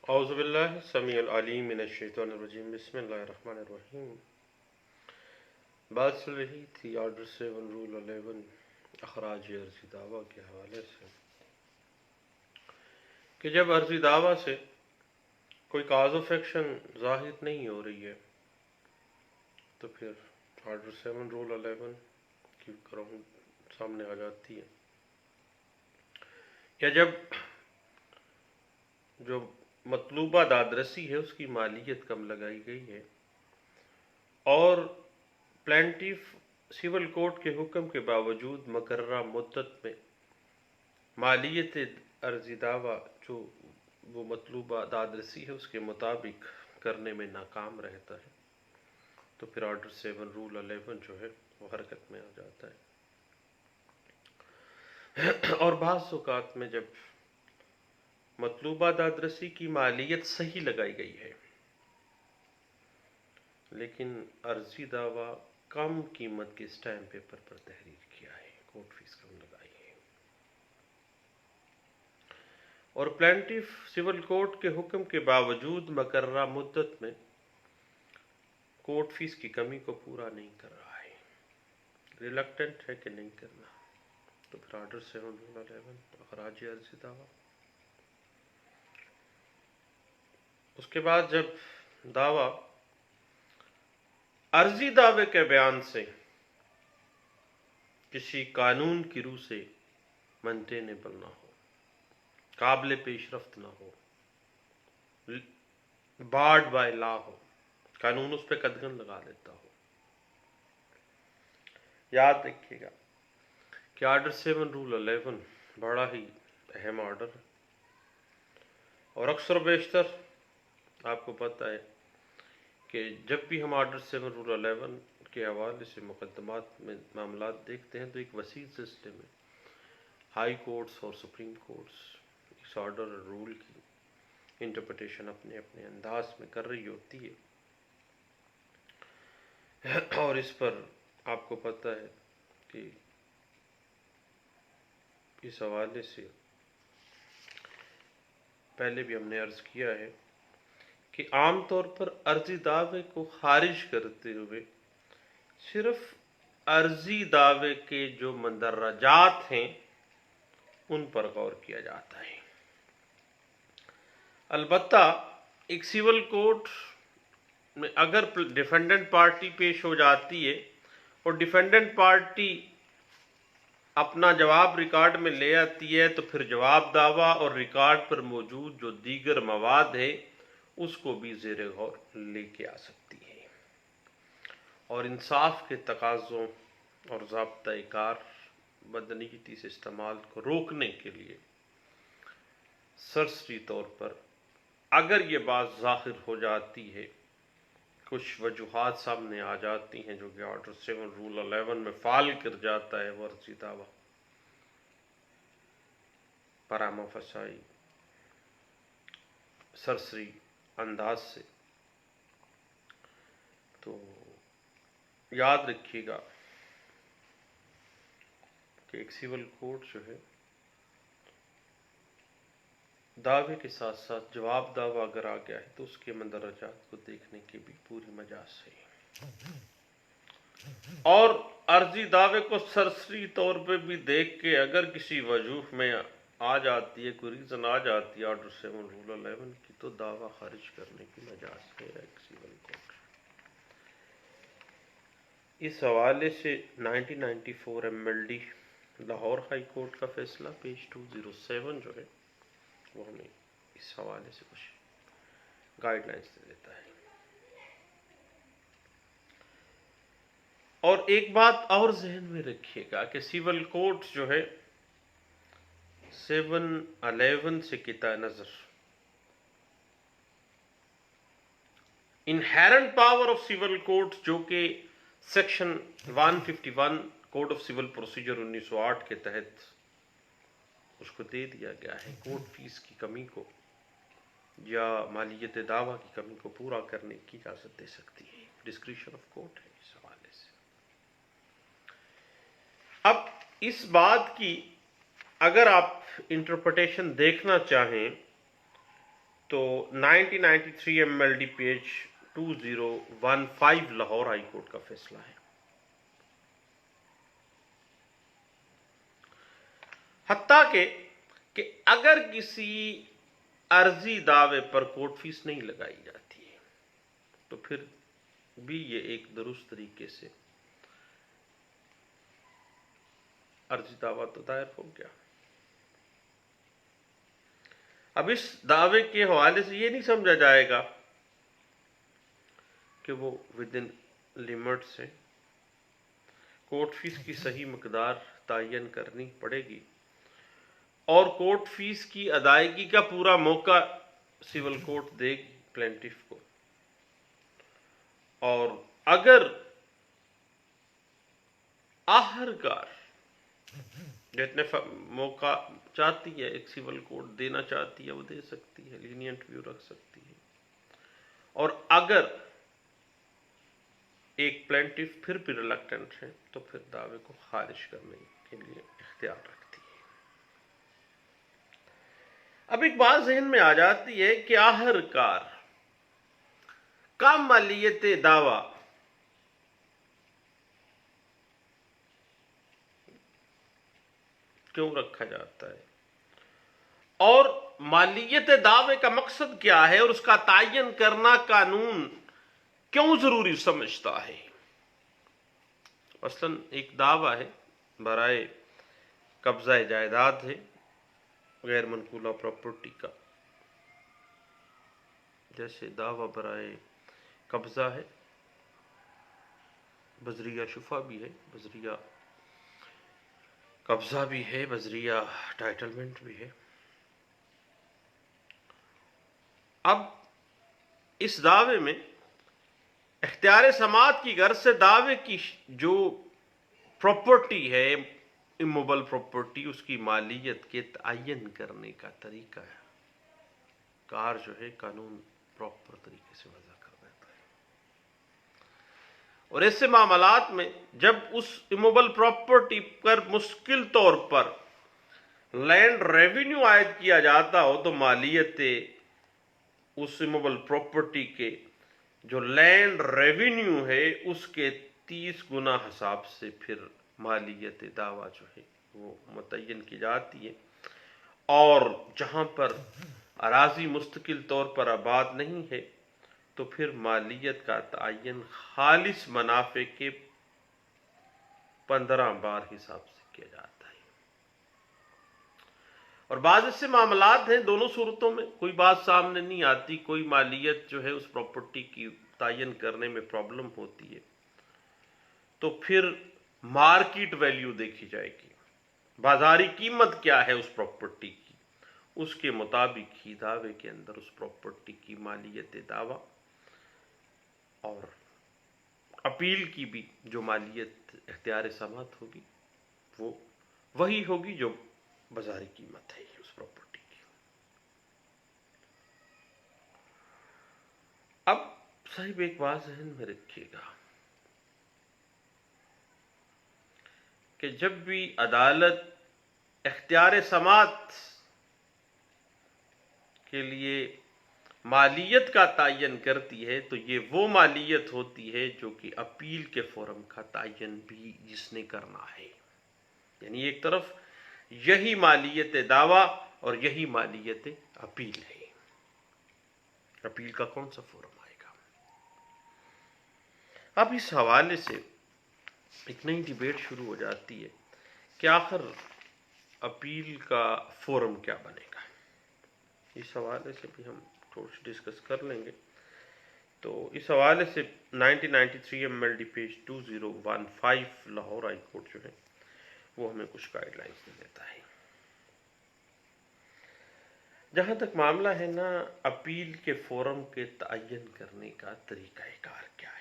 اعوذ باللہ السمیع العلیم من الشیطان الرجیم بسم اللہ الرحمن الرحیم۔ بات چل رہی تھی آرڈر 7 رول 11 اخراج عرضی دعویٰ کے حوالے سے کہ جب عرضی دعویٰ سے کوئی کاز آف ایکشن ظاہر نہیں ہو رہی ہے تو پھر آرڈر 7 رول 11 کی گراؤنڈ سامنے آ جاتی ہے، یا جب جو مطلوبہ دادرسی ہے اس کی مالیت کم لگائی گئی ہے اور پلینٹیف سول کورٹ کے حکم کے باوجود مقررہ مدت میں مالیت عرضی دعویٰ جو وہ مطلوبہ دادرسی ہے اس کے مطابق کرنے میں ناکام رہتا ہے تو پھر آرڈر 7 رول 11 جو ہے وہ حرکت میں آ جاتا ہے۔ اور بعض اوقات میں جب مطلوبہ دادرسی کی مالیت صحیح لگائی گئی ہے لیکن عرضی دعویٰ کم قیمت کے اسٹیمپ پیپر پر تحریر کیا ہے، کورٹ فیس کم لگائی ہے، اور پلینٹیف سول کورٹ کے حکم کے باوجود مقررہ مدت میں کورٹ فیس کی کمی کو پورا نہیں کر رہا ہے، ریلکٹنٹ ہے کہ نہیں کرنا، تو پھر آرڈر 7 رول 11 اخراج عرضی دعویٰ۔ اس کے بعد جب دعویٰ عرضی دعوے کے بیان سے کسی قانون کی روح سے مینٹینیبل نہ ہو، قابل پیش رفت نہ ہو، بارڈ بائی لا ہو، قانون اس پہ قدغن لگا دیتا ہو، یاد رکھیے گا کہ آرڈر 7 رول 11 بڑا ہی اہم آرڈر ہے، اور اکثر و بیشتر آپ کو پتہ ہے کہ جب بھی ہم آرڈر 7 رول 11 کے حوالے سے مقدمات میں معاملات دیکھتے ہیں تو ایک وسیع سلسلے میں ہائی کورٹس اور سپریم کورٹس اس آرڈر اور رول کی انٹرپریٹیشن اپنے اپنے انداز میں کر رہی ہوتی ہے، اور اس پر آپ کو پتہ ہے کہ اس حوالے سے پہلے بھی ہم نے عرض کیا ہے کہ عام طور پر عرضی دعوے کو خارج کرتے ہوئے صرف عرضی دعوے کے جو مندرجات ہیں ان پر غور کیا جاتا ہے۔ البتہ ایک سول کورٹ میں اگر ڈیفینڈنٹ پارٹی پیش ہو جاتی ہے اور ڈیفینڈنٹ پارٹی اپنا جواب ریکارڈ میں لے آتی ہے تو پھر جواب دعویٰ اور ریکارڈ پر موجود جو دیگر مواد ہے اس کو بھی زیر غور لے کے آ سکتی ہے، اور انصاف کے تقاضوں اور ضابطۂ کار بدنیتی سے استعمال کو روکنے کے لیے سرسری طور پر اگر یہ بات ظاہر ہو جاتی ہے، کچھ وجوہات سامنے آ جاتی ہیں جو کہ آرڈر 7 رول 11 میں فعال کر جاتا ہے وہ عرضی دعویٰ پرامہ فسائی سرسری انداز سے، تو یاد رکھیے گا کہ ایک سول کورٹ جو ہے دعوے کے ساتھ ساتھ جواب دعویٰ اگر آ گیا ہے تو اس کے مندرجات کو دیکھنے کی بھی پوری مجاز ہے، اور عرضی دعوے کو سرسری طور پہ بھی دیکھ کے اگر کسی وجوہ میں آ جاتی ہے، کوئی ریزن آ جاتی ہے آرڈر 7 رول 11 کی، تو دعویٰ خارج کرنے کی مجاز ہے ایک سول کورٹ۔ اس حوالے سے 1994 MLD لاہور ہائی کورٹ کا فیصلہ پیج 207 جو ہے وہ ہمیں اس حوالے سے کچھ گائیڈ لائنز دے دیتا ہے۔ اور ایک بات اور ذہن میں رکھیے گا کہ سول کورٹ جو ہے 711 سے قطع نظر inherent power of civil court جو کہ section 151 code of civil procedure 1908 کے تحت اس کو دے دیا گیا ہے، کورٹ فیس کی کمی کو یا مالیت دعویٰ کی کمی کو پورا کرنے کی اجازت دے سکتی ہے، ڈسکریشن آف کورٹ ہے اس حوالے سے۔ اب اس بات کی اگر آپ انٹرپریٹیشن دیکھنا چاہیں تو 1993 MLD page 2015 Lahore high court کا فیصلہ ہے. حتیٰ کہ اگر کسی عرضی دعوے پر کورٹ فیس نہیں لگائی جاتی ہے تو پھر بھی یہ ایک درست طریقے سے عرضی دعویٰ تو دائر ہو گیا. اب اس دعوے کے حوالے سے یہ نہیں سمجھا جائے گا کہ وہ ود ان لمٹس ہے. کورٹ فیس کی صحیح مقدار تعین کرنی پڑے گی اور کورٹ فیس کی ادائیگی کا پورا موقع سول کورٹ دے گی پلینٹف کو. اور اگر آخر کار جتنے موقع چاہتی ہے ایک سول کورٹ دینا چاہتی ہے وہ دے سکتی ہے, لینینٹ ویو رکھ سکتی ہے. اور اگر ایک پلینٹف پھر بھی ریلکٹنٹ ہے تو پھر دعوے کو خارج کرنے کے لیے اختیار رکھتی ہے. اب ایک بات ذہن میں آ جاتی ہے کہ آخر کار کم مالیت دعویٰ کیوں رکھا جاتا ہے اور مالیت دعوے کا مقصد کیا ہے اور اس کا تعین کرنا قانون کیوں ضروری سمجھتا ہے. مثلاً ایک دعویٰ ہے برائے قبضہ جائیداد ہے غیر منقولہ پراپرٹی کا, جیسے دعویٰ برائے قبضہ ہے, بذریعہ شفا بھی ہے, بذریعہ قبضہ بھی ہے, بذریعہ ٹائٹلمنٹ بھی ہے. اب اس دعوے میں اختیار سماعت کی غرض سے دعوے کی جو پراپرٹی ہے اموبل پراپرٹی اس کی مالیت کے تعین کرنے کا طریقہ ہے کار جو ہے قانون پراپر طریقے سے وضع کر دیتا ہے. اور ایسے معاملات میں جب اس اموبل پراپرٹی پر مستقل طور پر لینڈ ریونیو عائد کیا جاتا ہو تو مالیت اس اموبل پراپرٹی کے جو لینڈ ریونیو ہے اس کے 30 گنا حساب سے پھر مالیت دعویٰ جو ہے وہ متعین کی جاتی ہے. اور جہاں پر اراضی مستقل طور پر آباد نہیں ہے تو پھر مالیت کا تعین خالص منافع کے 15 بار حساب سے کیا جاتا ہے. اور بعض ایسے معاملات ہیں دونوں صورتوں میں کوئی بات سامنے نہیں آتی, کوئی مالیت جو ہے اس پراپرٹی کی تعین کرنے میں پرابلم ہوتی ہے تو پھر مارکیٹ ویلیو دیکھی جائے گی, بازاری قیمت کیا ہے اس پراپرٹی کی, اس کے مطابق ہی دعوے کے اندر اس پراپرٹی کی مالیت دعویٰ اور اپیل کی بھی جو مالیت اختیار سماعت ہوگی وہ وہی ہوگی جو بازاری قیمت ہے اس پراپرٹی کی. اب صاحب ایک بات ذہن میں رکھیے گا کہ جب بھی عدالت اختیار سماعت کے لیے مالیت کا تعین کرتی ہے تو یہ وہ مالیت ہوتی ہے جو کہ اپیل کے فورم کا تعین بھی جس نے کرنا ہے. یعنی ایک طرف یہی مالیت دعویٰ اور یہی مالیت اپیل ہے. اپیل کا کون سا فورم آئے گا؟ اب اس حوالے سے ایک نئی ڈیبیٹ شروع ہو جاتی ہے کہ آخر اپیل کا فورم کیا بنے گا. اس حوالے سے بھی ہم تھوڑا ڈسکس کر لیں گے. تو اس حوالے سے 1993 MLD page 2015 Lahore high court جو ہے وہ ہمیں کچھ گائیڈ لائنز دے دیتا ہے. جہاں تک معاملہ ہے نا اپیل کے فورم کے تعین کرنے کا طریقہ کار کیا ہے.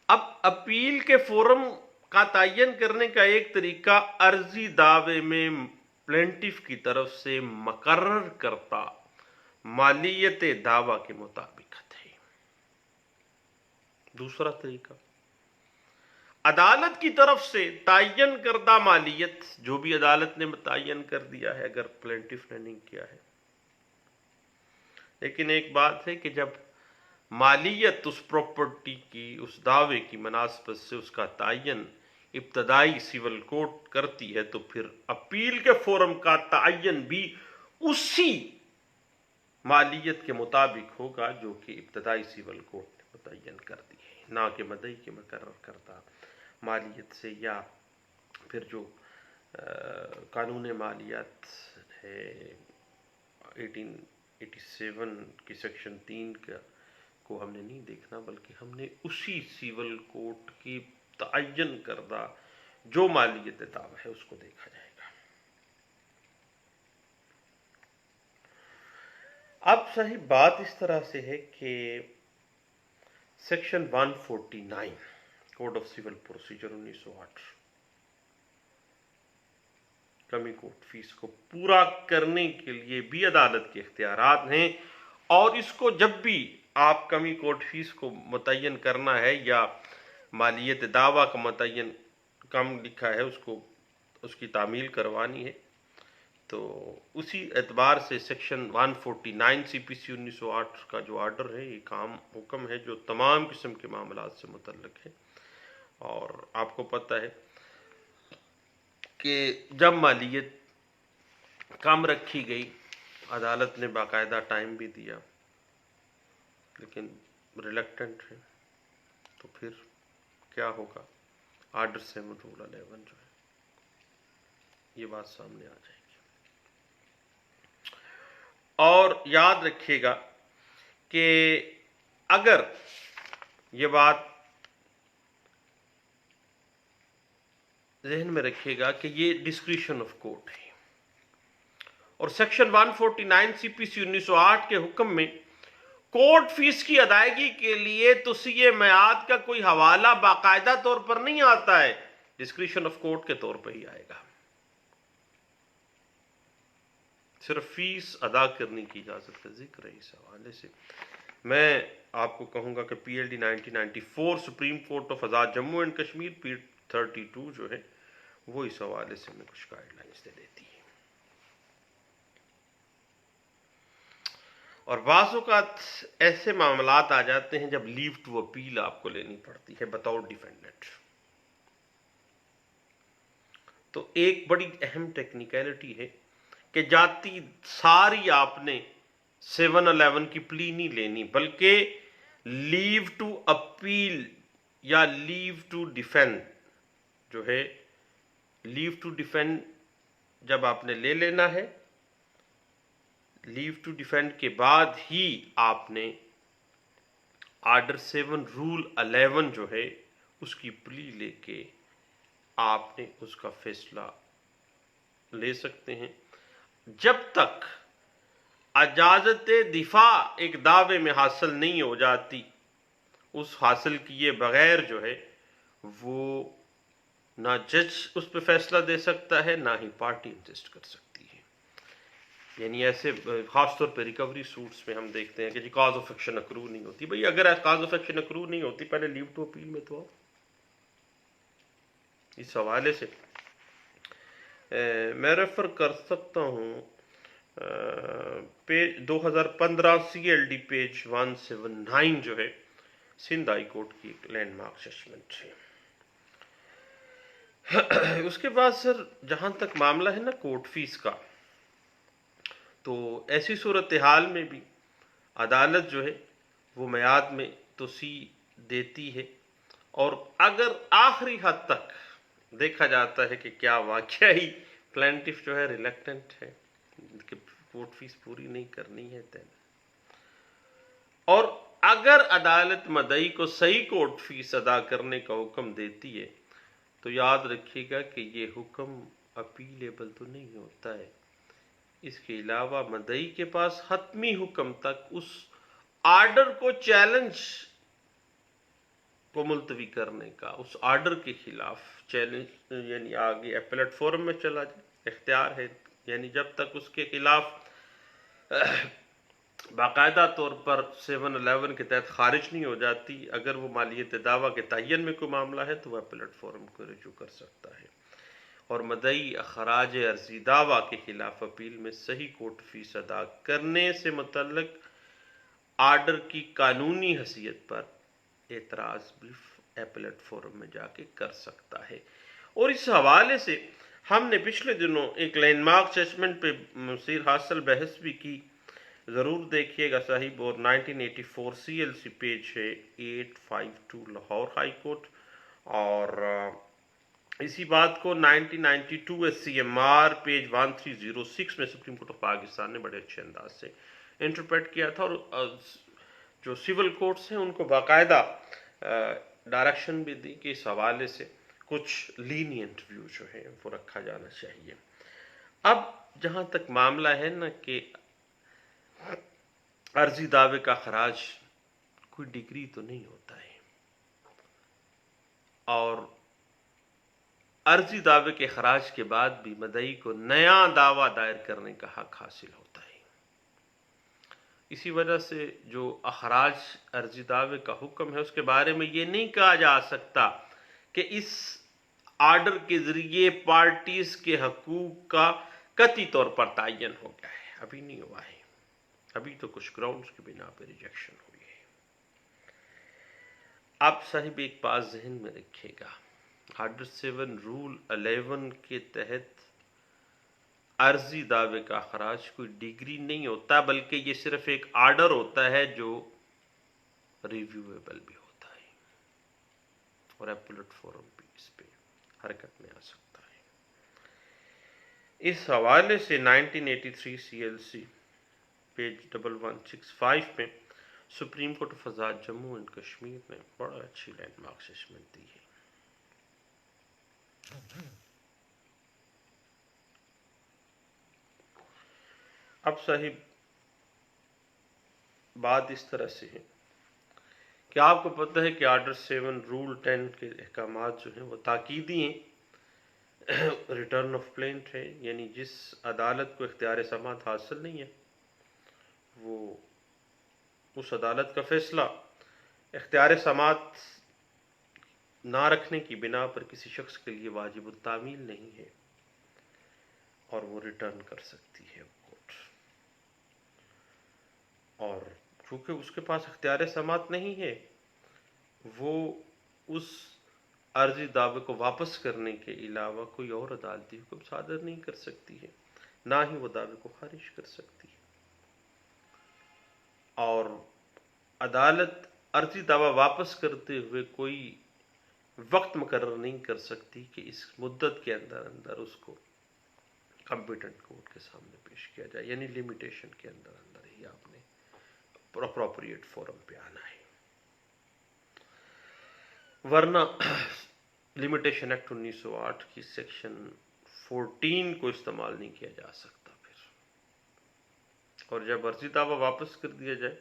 اب اپیل کے فورم کا تعین کرنے کا ایک طریقہ عرضی دعوے میں پلینٹف کی طرف سے مقرر کرتا مالیت دعویٰ کے مطابق ہے. دوسرا طریقہ عدالت کی طرف سے تعین کردہ مالیت جو بھی عدالت نے متعین کر دیا ہے اگر پلینٹف نے نہیں کیا ہے. لیکن ایک بات ہے کہ جب مالیت اس پراپرٹی کی اس دعوے کی مناسبت سے اس کا تعین ابتدائی سول کورٹ کرتی ہے تو پھر اپیل کے فورم کا تعین بھی اسی مالیت کے مطابق ہوگا جو کہ ابتدائی سول کورٹ نے متعین کر دی ہے، نہ کہ مدعی کے مقرر کردہ مالیت سے یا پھر جو قانون مالیات ہے 1887 کی سیکشن 3 کا کو ہم نے نہیں دیکھنا، بلکہ ہم نے اسی سیول کوڈ کی تعین کردہ جو مالیت دعویٰ ہے اس کو دیکھا جائے گا. اب صحیح بات اس طرح سے ہے کہ section 149 code of civil procedure 1908 کمی کوٹ فیس کو پورا کرنے کے لیے بھی عدالت کے اختیارات ہیں، اور اس کو جب بھی آپ کمی کوٹ فیس کو متعین کرنا ہے یا مالیت دعویٰ کا متعین کم لکھا ہے اس کو اس کی تعمیل کروانی ہے تو اسی اعتبار سے سیکشن 149 سی پی سی 1908 کا جو آرڈر ہے ایک عام حکم ہے جو تمام قسم کے معاملات سے متعلق ہے. اور آپ کو پتہ ہے کہ جب مالیت کم رکھی گئی عدالت نے باقاعدہ ٹائم بھی دیا لیکن ریلیکٹنٹ ہے تو پھر کیا ہوگا، آرڈر 7 رول 11 جو ہے یہ بات سامنے آ جائے گی. اور یاد رکھیے گا کہ اگر یہ بات ذہن میں رکھیے گا کہ یہ ڈسکریشن آف کورٹ ہے اور سیکشن 149 سی پی سی 1908 کے حکم میں کورٹ فیس کی ادائیگی کے لیے توسیع میعاد کا کوئی حوالہ باقاعدہ طور پر نہیں آتا ہے، ڈسکریشن آف کورٹ کے طور پہ ہی آئے گا. صرف فیس ادا کرنے کی اجازت کا ذکر ہے. اس حوالے سے میں آپ کو کہوں گا کہ P L D 1994 Supreme Court of Azad Jammu and Kashmir P 32 جو ہے وہ اس حوالے سے ہمیں کچھ گائیڈ لائنز دے دیتی ہے. اور بعض اوقات ایسے معاملات آ جاتے ہیں جب لیو ٹو اپیل آپ کو لینی پڑتی ہے بطور ڈیفینڈنٹ، تو ایک بڑی اہم ٹیکنیکلٹی ہے کہ جاتی ساری آپ نے 711 کی پلی نہیں لینی بلکہ لیو ٹو اپیل یا لیو ٹو ڈیفینڈ جو ہے لیو ٹو ڈیفینڈ جب آپ نے لے لینا ہے، لیو ٹو ڈیفینڈ کے بعد ہی آپ نے آرڈر 7 رول 11 جو ہے اس کی پلی لے کے آپ نے اس کا فیصلہ لے سکتے ہیں جب تک اجازت دفاع ایک دعوے میں حاصل نہیں ہو جاتی. اس حاصل کیے بغیر جو ہے وہ نہ جج اس پہ فیصلہ دے سکتا ہے نہ ہی پارٹی انسسٹ کر سکتی ہے. یعنی ایسے خاص طور پہ ریکوری سوٹس میں ہم دیکھتے ہیں کہ جی کاز آف ایکشن اکرو نہیں ہوتی. بھئی اگر کاز آف ایکشن اکرو نہیں ہوتی پہلے لیو ٹو اپیل میں تو آؤ. اس حوالے سے میں ریفر کر سکتا ہوں page 2015 C L D page 179 جو ہے سندھ ہائی کورٹ کی ایک لینڈ مارک ججمنٹ ہے. اس کے بعد سر جہاں تک معاملہ ہے نا کورٹ فیس کا، تو ایسی صورتحال میں بھی عدالت جو ہے وہ میعاد میں توسیع دیتی ہے، اور اگر آخری حد تک دیکھا جاتا ہے کہ کیا واقعی پلینٹف جو ہے ریلیکٹنٹ ہے کہ کورٹ فیس پوری نہیں کرنی ہے اور اگر عدالت مدعی کو صحیح کورٹ فیس ادا کرنے کا حکم دیتی ہے تو یاد رکھیے گا کہ یہ حکم اپیلیبل تو نہیں ہوتا ہے. اس کے علاوہ مدعی کے پاس حتمی حکم تک اس آرڈر کو چیلنج کو ملتوی کرنے کا، اس آرڈر کے خلاف چیلنج یعنی آگے اپیلیٹ فورم میں چلا جائے اختیار ہے. یعنی جب تک اس کے خلاف باقاعدہ طور پر 711 کے تحت خارج نہیں ہو جاتی. اگر وہ مالیت دعویٰ کے تعین میں کوئی معاملہ ہے تو وہ اپیلٹ فورم کو رجوع کر سکتا ہے، اور مدعی اخراج عرضی دعویٰ کے خلاف اپیل میں صحیح کورٹ فیس ادا کرنے سے متعلق آرڈر کی قانونی حیثیت پر اعتراض بھی اپیلٹ فورم میں جا کے کر سکتا ہے. اور اس حوالے سے ہم نے پچھلے دنوں ایک لینڈ مارک ججمنٹ پہ مصیر حاصل بحث بھی کی، ضرور دیکھیے گا صاحب. اور 1984 CLC پیج ہے 852 لاہور ہائی کورٹ، اور اسی بات کو 1992 SCMR پیج 1306 میں سپریم کورٹ آف پاکستان نے بڑے اچھے انداز سے انٹرپریٹ کیا تھا، اور جو سول کورٹس ہیں ان کو باقاعدہ ڈائریکشن بھی دی کہ اس حوالے سے کچھ لینینٹ ویو جو ہے وہ رکھا جانا چاہیے. اب جہاں تک معاملہ ہے نا کہ عرضی دعوے کا خراج کوئی ڈگری تو نہیں ہوتا ہے، اور عرضی دعوے کے خراج کے بعد بھی مدعی کو نیا دعویٰ دائر کرنے کا حق حاصل ہوتا ہے. اسی وجہ سے جو اخراج عرضی دعوے کا حکم ہے اس کے بارے میں یہ نہیں کہا جا سکتا کہ اس آرڈر کے ذریعے پارٹیز کے حقوق کا قطعی طور پر تعین ہو گیا ہے. ابھی نہیں ہوا ہے، ابھی تو کچھ گراؤنڈز کی بنا پہ ریجیکشن ہوئی ہے. آپ صاحب ایک بات ذہن میں رکھیے گا، آرڈر 7 رول 11 کے تحت عرضی دعوے کا خراج کوئی ڈگری نہیں ہوتا، بلکہ یہ صرف ایک آرڈر ہوتا ہے جو ریویویبل بھی ہوتا ہے، اور اپیلٹ فورم بھی اس پہ حرکت میں آ سکتا ہے. اس حوالے سے 1983 CLC پیج 1165 میں supreme Court of Azad Jammu and Kashmir نے بڑا اچھی لینڈ مارک ججمنٹ دی ہے. اب صاحب بات اس طرح سے ہے کہ آپ کو پتہ ہے کہ آرڈر 7 رول 10 کے احکامات جو ہیں وہ تاکیدی ہیں. ریٹرن آف پلینٹ ہے، یعنی جس عدالت کو اختیار سماعت حاصل نہیں ہے وہ اس عدالت کا فیصلہ اختیار سماعت نہ رکھنے کی بنا پر کسی شخص کے لیے واجب التعمیل نہیں ہے، اور وہ ریٹرن کر سکتی ہے کورٹ. اور چونکہ اس کے پاس اختیار سماعت نہیں ہے، وہ اس عرضی دعوے کو واپس کرنے کے علاوہ کوئی اور عدالتی حکم صادر نہیں کر سکتی ہے، نہ ہی وہ دعوے کو خارج کر سکتی ہے. اور عدالت عرضی دعویٰ واپس کرتے ہوئے کوئی وقت مقرر نہیں کر سکتی کہ اس مدت کے اندر اس کو کمپیٹنٹ کورٹ کے سامنے پیش کیا جائے، یعنی لیمیٹیشن کے اندر ہی آپ نے اپروپریٹ فورم پہ آنا ہے. ورنہ لمیٹیشن ایکٹ 1908 کی سیکشن 14 کو استعمال نہیں کیا جا سکتا پھر. اور جب عرضی دعویٰ واپس کر دیا جائے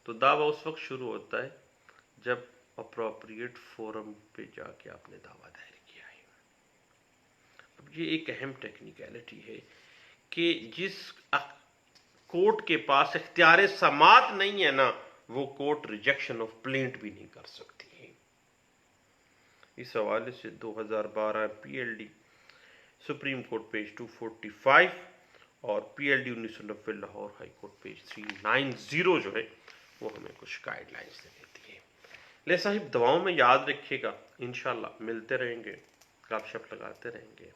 تو دعویٰ اس وقت شروع ہوتا ہے جب اپروپریٹ فورم پہ جا کے آپ نے دعویٰ دائر کیا ہے. اب یہ ایک اہم ٹیکنیکلٹی ہے کہ جس کورٹ کے پاس اختیار سماعت نہیں ہے نا، وہ کورٹ ریجیکشن آف پلینٹ بھی نہیں کر سکتی ہے. اس حوالے سے 2012 PLD سپریم کورٹ پیج 245 اور PLD 1990 Lahore high court page 390 جو ہے وہ ہمیں کچھ گائیڈ لائنز دے دیتی ہے. لے صاحب دعاؤں میں یاد رکھیے گا، انشاءاللہ ملتے رہیں گے، گپ شپ لگاتے رہیں گے.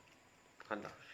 اللہ حافظ.